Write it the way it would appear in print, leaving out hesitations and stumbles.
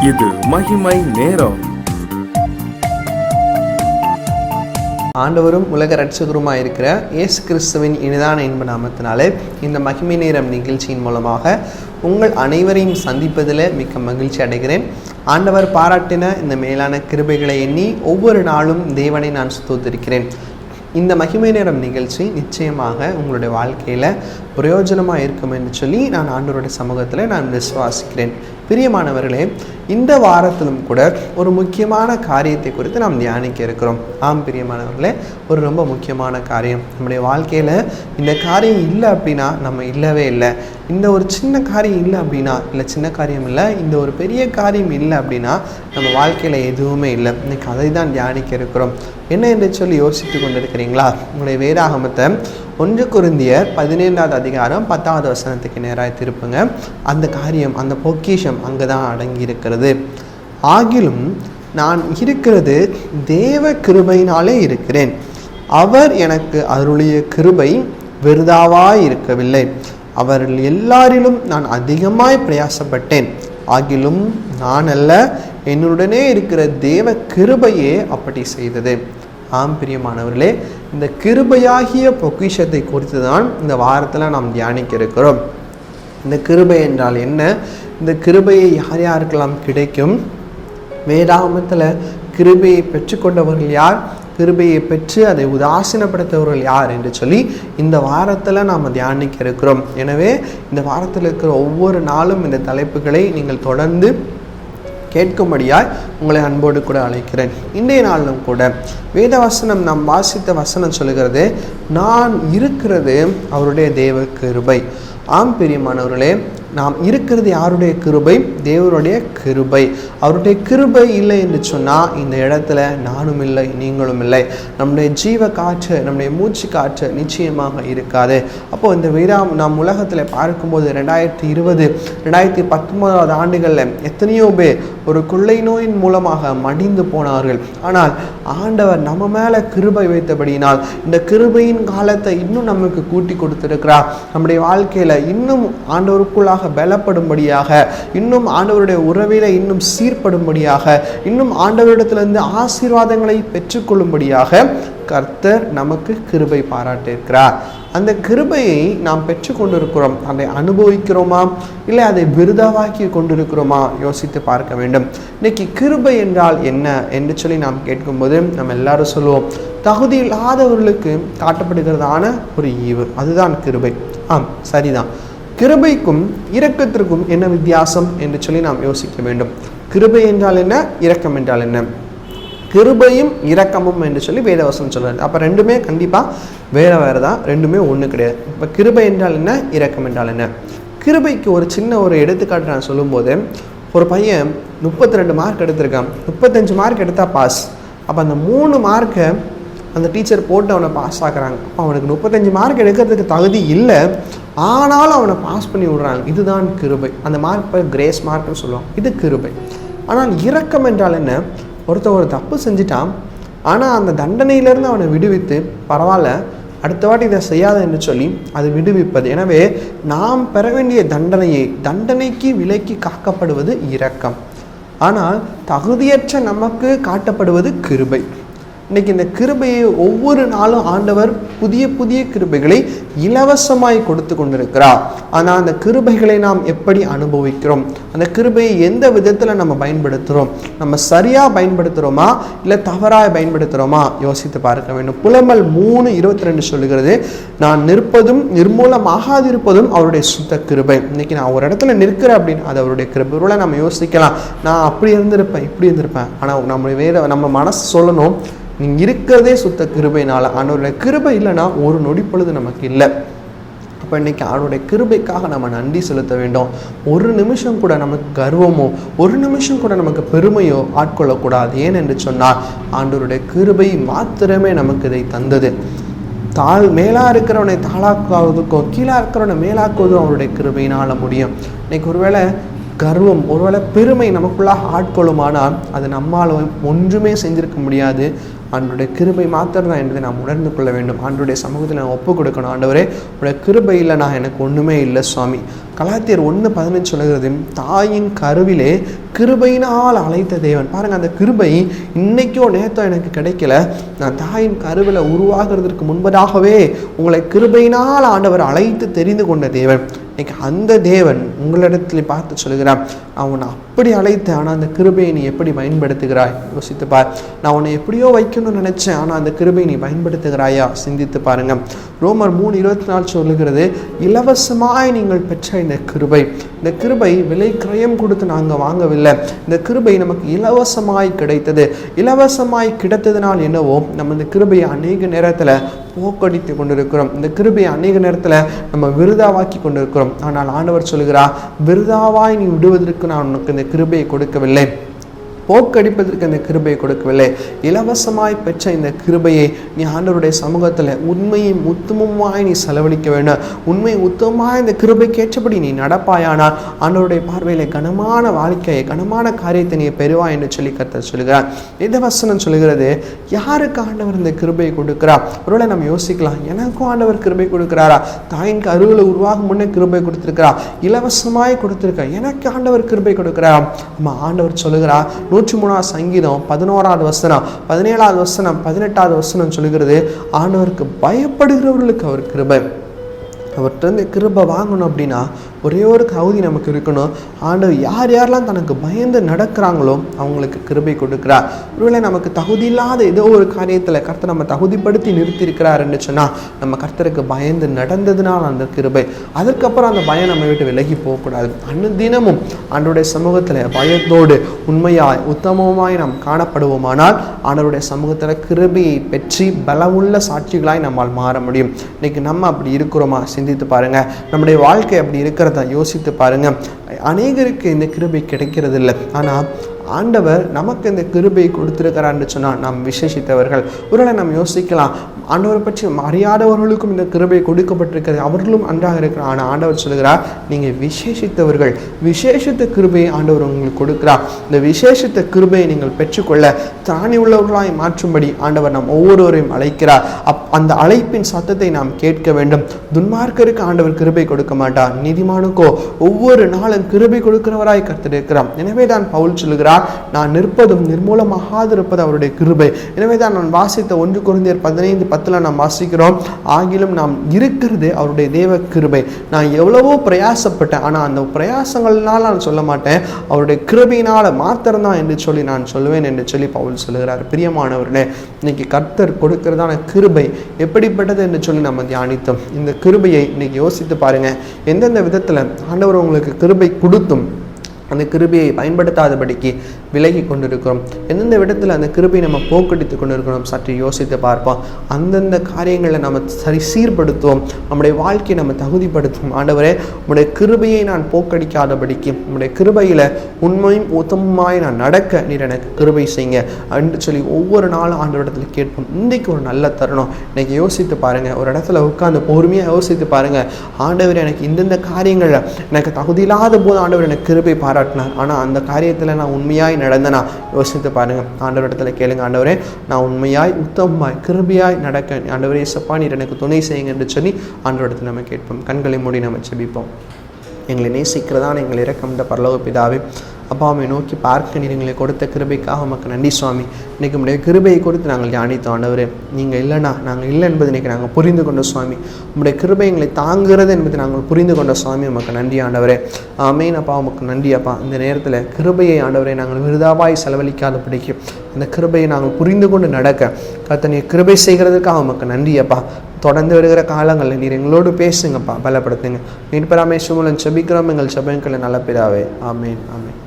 இது மகிமை நேரம். ஆண்டவரும் உலக இரட்சகருமாய் இருக்கிற இயேசு கிறிஸ்துவின் இனிதான இன்ப நாமத்தினாலே இந்த மகிமை நேரம் நிகழ்ச்சியின் மூலமாக உங்கள் அனைவரையும் சந்திப்பதில் மிக்க மகிழ்ச்சி அடைகிறேன். ஆண்டவர் பாராட்டின இந்த மேலான கிருபைகளை எண்ணி ஒவ்வொரு நாளும் தேவனை நான் ஸ்தோத்திரிக்கிறேன். இந்த மகிமை நேரம் நிகழ்ச்சி நிச்சயமாக உங்களுடைய வாழ்க்கையில் பிரயோஜனமாக இருக்கும் என்று சொல்லி நான் ஆண்டவருடைய சமூகத்தில் நான் விசுவாசிக்கிறேன். பிரியமானவர்களே, இந்த வாரத்திலும் கூட ஒரு முக்கியமான காரியத்தை குறித்து நாம் தியானிக்க இருக்கிறோம். ஆம் பிரியமானவர்களே, ஒரு ரொம்ப முக்கியமான காரியம். நம்முடைய வாழ்க்கையில் இந்த காரியம் இல்லை அப்படின்னா நம்ம இல்லவே இல்லை. இந்த ஒரு சின்ன காரியம் இல்லை அப்படின்னா, இல்லை சின்ன காரியம் இல்லை, இந்த ஒரு பெரிய காரியம் இல்லை அப்படின்னா நம்ம வாழ்க்கையில் எதுவுமே இல்லை. இன்னைக்கு அதை தான் தியானிக்க இருக்கிறோம். என்ன என்று சொல்லி யோசித்து கொண்டிருக்கிறீங்களா? உங்களுடைய வேதாகமத்தை 1 கொரிந்தியர் 15வது அதிகாரம் 10வது வசனத்துக்கு நேராக திருப்புங்க. அந்த காரியம், அந்த பொக்கிஷம் அங்கே தான் அடங்கி இருக்கிறது. ஆகிலும் நான் இருக்கிறது தேவ கிருபையினாலே இருக்கிறேன். அவர் எனக்கு அருளிய கிருபை விருதாவாய் இருக்கவில்லை. அவர்கள் எல்லாரிலும் நான் அதிகமாய் பிரயாசப்பட்டேன். ஆகிலும் நான் அல்ல, என்னுடனே இருக்கிற தேவ கிருபையே அப்படி செய்தது. ஆம் பிரியமானவர்களே, இந்த கிருபையாகிய பொக்கிஷத்தை குறித்து தான் இந்த வாரத்தில் நாம் தியானிக்க இருக்கிறோம். இந்த கிருபை என்றால் என்ன? இந்த கிருபையை யார் யாருக்கெல்லாம் கிடைக்கும்? வேதாகமத்தில் கிருபையை பெற்றுக்கொண்டவர்கள் யார்? கிருபையை பெற்று அதை உதாசீனப்படுத்தவர்கள் யார் என்று சொல்லி இந்த வாரத்தில் நாம் தியானிக்க இருக்கிறோம். எனவே இந்த வாரத்தில் இருக்கிற ஒவ்வொரு நாளும் இந்த தலைப்புகளை நீங்கள் தொடர்ந்து கேட்கும்படியாய் உங்களை அன்போடு கூட அழைக்கிறேன். இன்றைய நாளிலும் கூட வேத வசனம் நாம் வாசித்த வசனம் சொல்லுகிறது, நான் இருக்கிறது அவருடைய தேவ கிருபை. ஆம் பிரியமானவர்களே, நாம் இருக்கிறது யாருடைய கிருபை? தேவனுடைய கிருபை. அவருடைய கிருபை இல்லை என்று சொன்னால் இந்த இடத்துல நானும் இல்லை, நீங்களும் இல்லை. நம்முடைய ஜீவ காற்று, நம்முடைய மூச்சு காற்று நிச்சயமாக இருக்காது. அப்போது இந்த நாம் உலகத்தில் பார்க்கும்போது 2020 2019 ஆண்டுகளில் எத்தனையோ பேர் ஒரு கொள்ளை நோயின் மூலமாக மடிந்து போனார்கள். ஆனால் ஆண்டவர் நம்ம மேலே கிருபை வைத்தபடியினால் இந்த கிருபையின் காலத்தை இன்னும் நமக்கு கூட்டி கொடுத்திருக்கிறார். நம்முடைய வாழ்க்கையில் இன்னும் ஆண்டவருக்குள்ளாக பலப்படும்படியாக, இன்னும் ஆண்டவருடைய உறவில இன்னும் சீர்படும்படியாக, இன்னும் ஆண்டவரிடத்திலிருந்து ஆசீர்வாதங்களை பெற்றுக்கொள்ளும்படியாக கர்த்தர் நமக்கு கிருபை பாராட்டியிருக்கிறார். அந்த கிருபையை நாம் பெற்று கொண்டிருக்கிறோம். அதை அனுபவிக்கிறோமா, இல்லை அதை விருதாவாக்கி கொண்டிருக்கிறோமா? யோசித்து பார்க்க வேண்டும். இன்னைக்கு கிருபை என்றால் என்ன என்று சொல்லி நாம் கேட்கும்போது நம்ம எல்லாரும் சொல்லுவோம், தகுதி இல்லாதவர்களுக்கு காட்டப்படுகிறதான ஒரு ஈவு, அதுதான் கிருபை. ஆம், சரிதான். கிருபைக்கும் இரக்கத்திற்கும் என்ன வித்தியாசம் என்று சொல்லி நாம் யோசிக்க வேண்டும். கிருபை என்றால் என்ன, இரக்கம் என்றால் என்ன? கிருபையும் இரக்கமும் என்று சொல்லி வேதவசனம் சொல்றாரு. அப்போ ரெண்டுமே கண்டிப்பாக வேறு தான், ரெண்டுமே ஒன்று கிடையாது. இப்போ கிருபை என்றால் என்ன, இரக்கம் என்றால் என்ன? கிருபைக்கு ஒரு சின்ன ஒரு எடுத்துக்காட்டு நான் சொல்லும்போது, ஒரு பையன் 32 மார்க் எடுத்திருக்கான், 35 மார்க் எடுத்தால் பாஸ். அப்போ அந்த 3 மார்க்கை அந்த டீச்சர் போட்டு அவனை பாஸ் ஆக்குறாங்க. அப்போ அவனுக்கு 35 மார்க் எடுக்கிறதுக்கு தகுதி இல்லை, ஆனாலும் அவனை பாஸ் பண்ணி விடுறாங்க. இதுதான் கிருபை. அந்த மார்க் கிரேஸ் மார்க்னு சொல்லுவாங்க. இது கிருபை. ஆனால் இரக்கம் என்றால் என்ன? ஒருத்தர் ஒரு தப்பு செஞ்சிட்டான், ஆனால் அந்த தண்டனையிலேருந்து அவனை விடுவித்து, பரவாயில்ல அடுத்த வாட்டி இதை செய்யாத என்று சொல்லி அது விடுவிப்பது. எனவே நாம் பெற வேண்டிய தண்டனைக்கு விலக்கி காக்கப்படுவது இரக்கம். ஆனால் தகுதியற்ற நமக்கு காட்டப்படுவது கிருபை. இன்னைக்கு இந்த கிருபையை ஒவ்வொரு நாளும் ஆண்டவர் புதிய புதிய கிருபைகளை இலவசமாய் கொடுத்து கொண்டிருக்கிறார். ஆனால் அந்த கிருபைகளை நாம் எப்படி அனுபவிக்கிறோம்? அந்த கிருபையை எந்த விதத்தில் நம்ம பயன்படுத்துகிறோம்? நம்ம சரியாக பயன்படுத்துகிறோமா, இல்லை தவறாக பயன்படுத்துகிறோமா? யோசித்து பார்க்க வேண்டும். புலம்பல் 3:22 சொல்லுகிறது, நான் நிற்பதும் நிர்மூலமாகாதிருப்பதும் அவருடைய சுத்த கிருபை. இன்னைக்கு நான் ஒரு இடத்துல நிற்கிறேன் அப்படின்னு அது அவருடைய கிருபை. ஒருவேளை நம்ம யோசிக்கலாம், நான் அப்படி இருந்திருப்பேன், இப்படி இருந்திருப்பேன். ஆனால் நம்ம மனசு சொல்லணும், நீங்கள் இருக்கிறதே சுத்த கிருபையினால. ஆண்டவருடைய கிருபை இல்லைன்னா ஒரு நொடி பொழுது நமக்கு இல்லை. அப்போ இன்னைக்கு அவருடைய கிருபைக்காக நம்ம நன்றி செலுத்த வேண்டும். ஒரு நிமிஷம் கூட நமக்கு கர்வமோ, ஒரு நிமிஷம் கூட நமக்கு பெருமையோ ஆட்கொள்ளக்கூடாது. ஏனென்று சொன்னால் ஆண்டவருடைய கிருபை மாத்திரமே நமக்கு இதை தந்தது. மேலாக இருக்கிறவனை தாளாக்குவதுக்கும் கீழே இருக்கிறவனை மேலாக்குவதும் அவருடைய கிருபையினால் முடியும். இன்னைக்கு ஒருவேளை கர்வம், ஒருவேளை பெருமை நமக்குள்ளாக ஆட்கொள்ளுமானால் அது நம்மால் ஒன்றுமே செஞ்சிருக்க முடியாது. ஆண்டவருடைய கிருபை மாத்திரம் தான் என்பதை நாம் உணர்ந்து கொள்ள வேண்டும். ஆண்டவருடைய சமூகத்தில் நான் ஒப்பு கொடுக்கணும், ஆண்டவரே உடைய கிருபை இல்லை, நான் எனக்கு ஒன்றுமே இல்லை சுவாமி. கலாத்தியர் 1:15 சொல்லுகிறது, தாயின் கருவிலே கிருபையினால் அழைத்த தேவன். பாருங்க, அந்த கிருபை இன்னைக்கோ நேத்தோ எனக்கு கிடைக்கல. நான் தாயின் கருவில உருவாகிறதுக்கு முன்பதாகவே உங்களை கிருபையினால் ஆண்டவர் அழைத்து தெரிந்து கொண்ட தேவன். இன்னைக்கு அந்த தேவன் உங்களிடத்துல பார்த்து சொல்லுகிறான், நான் உன்னை அப்படி அழைத்தேன், ஆனால் அந்த கிருபையை நீ எப்படி பயன்படுத்துகிறாய் யோசித்து பார். நான் உன்னை எப்படியோ வைக்கணும்னு நினைச்சேன், ஆனால் அந்த கிருபையை நீ பயன்படுத்துகிறாயா சிந்தித்து பாருங்க. ரோமர் 3:24 சொல்லுகிறது, இலவசமாய் நீங்கள் பெற்ற இந்த கிருபை விலை கிரயம் கொடுத்து நாங்கள் வாங்கவில்லை. இந்த கிருபை நமக்கு இலவசமாய் கிடைத்தது. இலவசமாய் கிடைத்ததுனால் என்னவோ நம்ம இந்த கிருபையை அநேக நேரத்தில் போக்கடித்து கொண்டிருக்கிறோம். இந்த கிருபையை அநேக நேரத்தில் நம்ம விருதாவாக்கி கொண்டிருக்கிறோம். ஆனால் ஆண்டவர் சொல்லுகிறார், விருதாவாய் நீ விடுவதற்கு நான் உனக்கு இந்த கிருபையை கொடுக்கவில்லை, போக்கடிப்பதற்கு அந்த கிருபையை கொடுக்கவில்லை. இலவசமாய் பெற்ற இந்த கிருபையை நீ ஆண்டவருடைய சமூகத்தில் உண்மையும் உத்தமமாய் நீ செலவழிக்க வேண்டும். உண்மை உத்தமமாய் இந்த கிருபைக்கு ஏற்றபடி நீ நடப்பாயானால் ஆண்டவருடைய பார்வையில கனமான வாழ்க்கையை, கனமான காரியத்தை நீ பெறுவாய் என்று சொல்லி கர்த்தர் சொல்லுகிறார். இந்த வசனம் சொல்லுகிறது, யாருக்கு ஆண்டவர் இந்த கிருபையை கொடுக்கிறார்? ஒருவேளை நம்ம யோசிக்கலாம், எனக்கும் ஆண்டவர் கிருபை கொடுக்கிறாரா? தாயின் கருவில் உருவாகும் முன்னே கிருபை கொடுத்திருக்கிறா, இலவசமாய் கொடுத்திருக்கா, எனக்கு ஆண்டவர் கிருபை கொடுக்கிறாரா? ஆமா, ஆண்டவர் சொல்லுகிறார். 103 சங்கீதம் 11வது வசனம், 17வது வசனம், 18வது வசனம் சொல்லுகிறது, ஆண்டவருக்கு பயப்படுகிறவர்களுக்கு அவர் கிருபை. அவர்கிட்ட கிருபை வாங்கணும் அப்படின்னா ஒரே ஒரு தகுதி நமக்கு இருக்கணும். ஆண்டவர் யாரெல்லாம் தனக்கு பயந்து நடக்கிறாங்களோ அவங்களுக்கு கிருபை கொடுக்கிறார். ஒருவேளை நமக்கு தகுதி இல்லாத ஏதோ ஒரு காரியத்தில் கர்த்தர் நம்ம தகுதிப்படுத்தி நிறுத்தியிருக்கிறாருன்னு சொன்னால் நம்ம கர்த்தருக்கு பயந்து நடந்ததுனால் அந்த கிருபை. அதுக்கப்புறம் அந்த பயம் நம்ம விட்டு விலகி போகக்கூடாது. அனுதினமும் ஆண்டவருடைய சமூகத்தில் பயத்தோடு உண்மையாய் உத்தமமாய் நாம் காணப்படுவோமானால் ஆண்டவருடைய சமூகத்தில் கிருபையை பெற்றி பலமுள்ள சாட்சிகளாய் நம்மால் மாற முடியும். இன்னைக்கு நம்ம அப்படி இருக்கிறோமா சிந்தித்து பாருங்க. நம்முடைய வாழ்க்கை அப்படி இருக்கிறத யோசித்து பாருங்க. அநேகருக்கு இந்த கிருபை கிடைக்கிறது இல்லை. ஆனால் ஆண்டவர் நமக்கு இந்த கிருபை கொடுத்திருக்கிறான்னு சொன்னால் நாம் விசேஷித்தவர்கள். ஒருவேளை நம்ம யோசிக்கலாம், ஆண்டவரை பற்றி அறியாதவர்களுக்கும் இந்த கிருபை கொடுக்கப்பட்டிருக்கிறது, அவர்களும் அன்றாக இருக்கிறார். ஆனால் ஆண்டவர் சொல்கிறார், நீங்கள் விசேஷித்தவர்கள், விசேஷித்த கிருபையை ஆண்டவர் உங்களுக்கு கொடுக்கிறார். இந்த விசேஷித்த கிருபையை நீங்கள் பெற்றுக்கொள்ள திராணி உள்ளவர்களாய் மாற்றும்படி ஆண்டவர் நாம் ஒவ்வொருவரையும் அழைக்கிறார். அந்த அழைப்பின் சத்தத்தை நாம் கேட்க வேண்டும். துன்மார்க்கருக்கு ஆண்டவர் கிருபை கொடுக்க மாட்டார், நீதிமானுக்கோ ஒவ்வொரு நாளும் கிருபை கொடுக்கிறவராய் கர்த்தர் இருக்கிறார். எனவே தான் பவுல் சொல்லுகிறார், நான் நிற்பதும் நிர்மூலமாகாதிருப்பது அவருடைய கிருபை. எனவே தான் நான் வாசித்த 1 கொரிந்தியர் 15:10 நாம் வாசிக்கிறோம், ஆகிலும் நாம் இருக்கிறது அவருடைய தேவ கிருபை. நான் எவ்வளவோ பிரயாசப்பட்டேன், ஆனால் அந்த பிரயாசங்கள்னால நான் சொல்ல மாட்டேன், அவருடைய கிருபையினால மாத்திரம்தான் என்று சொல்லி நான் சொல்லுவேன் என்று சொல்லி பவுல் சொல்லுகிறார். பிரியமானவர்களே, இன்னைக்கு கர்த்தர் கொடுக்கிறதான கிருபை எப்படிப்பட்டது என்று சொல்லி நம்ம தியானித்தோம். இந்த கிருபையை இன்னைக்கு யோசித்து பாருங்க. எந்தெந்த விதத்தில் ஆண்டவர் உங்களுக்கு கிருபை கொடுத்தும் அந்த கிருபையை பயன்படுத்தாதபடிக்கு விலகி கொண்டிருக்கிறோம், எந்தெந்த விதத்தில் அந்த கிருபையை நம்ம போக்கடித்து கொண்டிருக்கிறோம் சற்று யோசித்து பார்ப்போம். அந்தந்த காரியங்களை நம்ம சீர்படுத்துவோம், நம்முடைய வாழ்க்கையை நம்ம தகுதிப்படுத்துவோம். ஆண்டவரே, உம்முடைய கிருபையை நான் போக்கடிக்காதபடிக்கு, உம்முடைய கிருபையில் உண்மையும் உத்தமமாய் நான் நடக்க நீர் எனக்கு கிருபை செய்யுங்க என்று சொல்லி ஒவ்வொரு நாளும் ஆண்டவரிடத்துல கேட்போம். இன்றைக்கு ஒரு நல்ல தருணம். இன்னைக்கு யோசித்து பாருங்கள், ஒரு இடத்துல உட்காந்து பொறுமையாக யோசித்து பாருங்கள். ஆண்டவர் எனக்கு இந்தந்த காரியங்களில் எனக்கு தகுதி இல்லாத போது ஆண்டவர் எனக்கு கிருபை பாராட்டினார், ஆனால் அந்த காரியத்தில் நான் உண்மையாய் நடந்தனா யோசித்து பாருங்கள். ஆண்டவரிடத்தில் கேளுங்க, ஆண்டவரே நான் உண்மையாய் உத்தமமாய் கிருபையாய் நடக்க ஆண்டவரே இயேசுப்பா நீர் எனக்கு துணை செய்யுங்க என்று சொல்லி ஆண்டவரிடத்தில் நம்ம கேட்போம். கண்களை மூடி நம்ம ஜெபிப்போம். எங்களை நேசிக்கிறதான எங்கள் இரக்கம்ன்ற பரலோக பிதாவே, அப்பாவை நோக்கி பார்க்க நீர் எங்களை கொடுத்த கிருபைக்காக உமக்கு நன்றி சுவாமி. இன்றைக்கு உடைய கிருபையை கொடுத்து நாங்கள் தியானித்தோம். ஆண்டவரே, நீங்கள் இல்லைனா நாங்கள் இல்லை என்பது இன்றைக்கி நாங்கள் புரிந்து கொண்ட சுவாமி. உங்களுடைய கிருபை எங்களை தாங்குகிறது என்பதை நாங்கள் புரிந்து கொண்ட சுவாமி. உமக்கு நன்றி ஆண்டவரே. ஆமேன் அப்பா, உமக்கு நன்றி அப்பா. இந்த நேரத்தில் கிருபையை ஆண்டவரை நாங்கள் விருதாவாய் செலவழிக்காத பிடிக்கும் அந்த கிருபையை நாங்கள் புரிந்து கொண்டு நடக்க கர்த்தர் நீர் கிருபை செய்கிறதுக்காக உமக்கு நன்றி அப்பா. தொடர்ந்து வருகிற காலங்களில் நீர் எங்களோடு பேசுங்கப்பா, பலப்படுத்துங்க. மீட்பராமே சுமலன் செபிக்கிறோம் எங்கள் செபங்களை நல்ல பிதாவே. ஆமேன் ஆமேன்.